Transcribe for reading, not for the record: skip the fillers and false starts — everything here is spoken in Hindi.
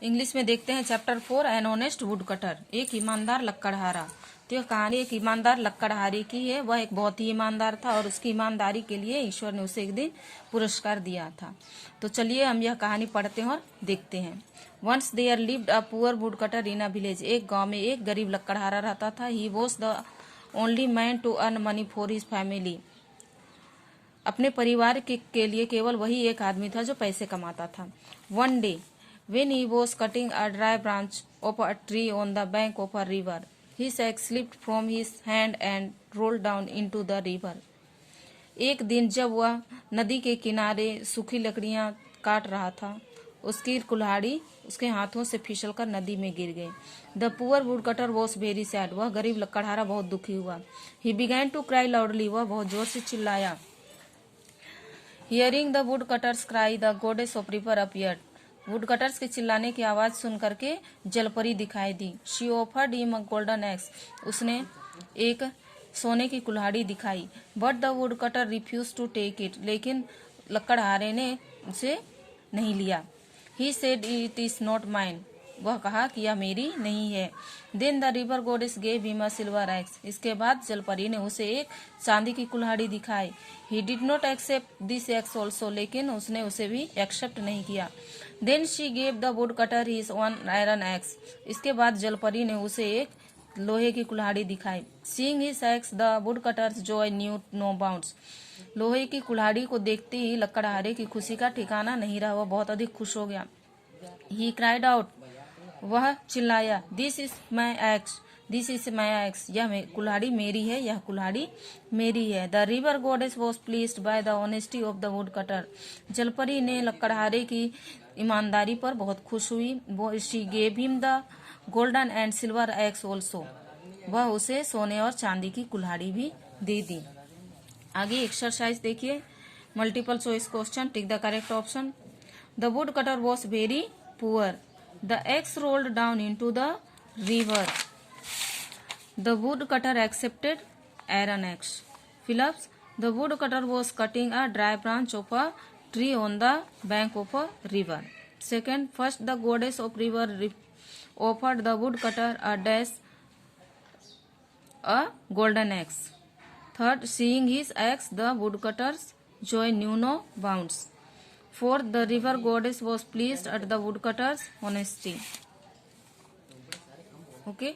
इंग्लिश में देखते हैं chapter 4 an honest would cutter, एक ईमानदार लक्कड़हारा। तो यह कहानी एक ईमानदार लक्कड़हारे की है। वह एक बहुत ही ईमानदार था और उसकी ईमानदारी के लिए ईश्वर ने उसे एक दिन पुरस्कार दिया था। तो चलिए हम यह कहानी पढ़ते हैं और देखते हैं। Once there lived a poor would cutter in a village. एक गांव में एक गरीब लक्कड़हारा रहता था। He was the only man to earn money for his family. अपने परिवार के लिए केवल वही एक आदमी था जो पैसे कमाता था। One day when he was cutting a dry branch of a tree on the bank of a river, his axe slipped from his hand and rolled down into the river. एक दिन जब वह नदी के किनारे सूखी लकड़ियां काट रहा था, उसकी कुल्हाड़ी उसके हाथों से फिसलकर नदी में गिर गई। The poor would cutter was very sad. वह गरीब लकड़हारा बहुत दुखी हुआ। He began to cry loudly. वह बहुत जोर से चिल्लाया। Hearing the would cutters cry the goddess of river appeared. Woodcutters के चिल्लाने की आवाज सुन करके जलपरी दिखाई दी। She offered him a golden axe. उसने एक सोने की कुल्हाड़ी दिखाई। But the would cutter refuse to take it. लेकिन लक्कड़हारे ने उसे नहीं लिया। He said it is not mine. वह कहा कि यह मेरी नहीं है। Then the river goddess gave him a silver axe. इसके बाद जलपरी ने उसे एक चांदी की कुल्हाड़ी दिखाई। He did not accept this axe also. लेकिन उसने उसे भी एक्सेप्ट नहीं किया। Then she gave the would cutter his one iron axe. इसके बाद जलपरी ने उसे एक लोहे की कुल्हाड़ी दिखाई। Seeing his axe the would cutter's joy knew no bounds. लोहे की कुल्हाड़ी को देखते ही लक्कड़हारे की खुशी का ठिकाना नहीं रहा। वह बहुत अधिक खुश हो गया। He cried out. वह चिल्लाया, this is my x, this is my x. यह कुल्हाड़ी मेरी है, यह कुल्हाड़ी मेरी है। The river goddess was pleased by the honesty of the wood cutter. जलपरी ने लक्कड़हारे की ईमानदारी पर बहुत खुश हुई। वो she gave him the golden and silver x also. वह उसे सोने और चांदी की कुल्हाड़ी भी दे दी। आगे एक्सरसाइज देखिए। Multiple choice question, tick the correct option. The wood cutter was very poor. The axe rolled down into the river. The woodcutter accepted iron axe. Phillips, the woodcutter was cutting a dry branch of a tree on the bank of a river. Second, first the goddess of river offered the woodcutter a golden axe. Third, seeing his axe, the woodcutter's joy knew no bounds. Fourth, the river goddess was pleased at the woodcutter's honesty. Okay.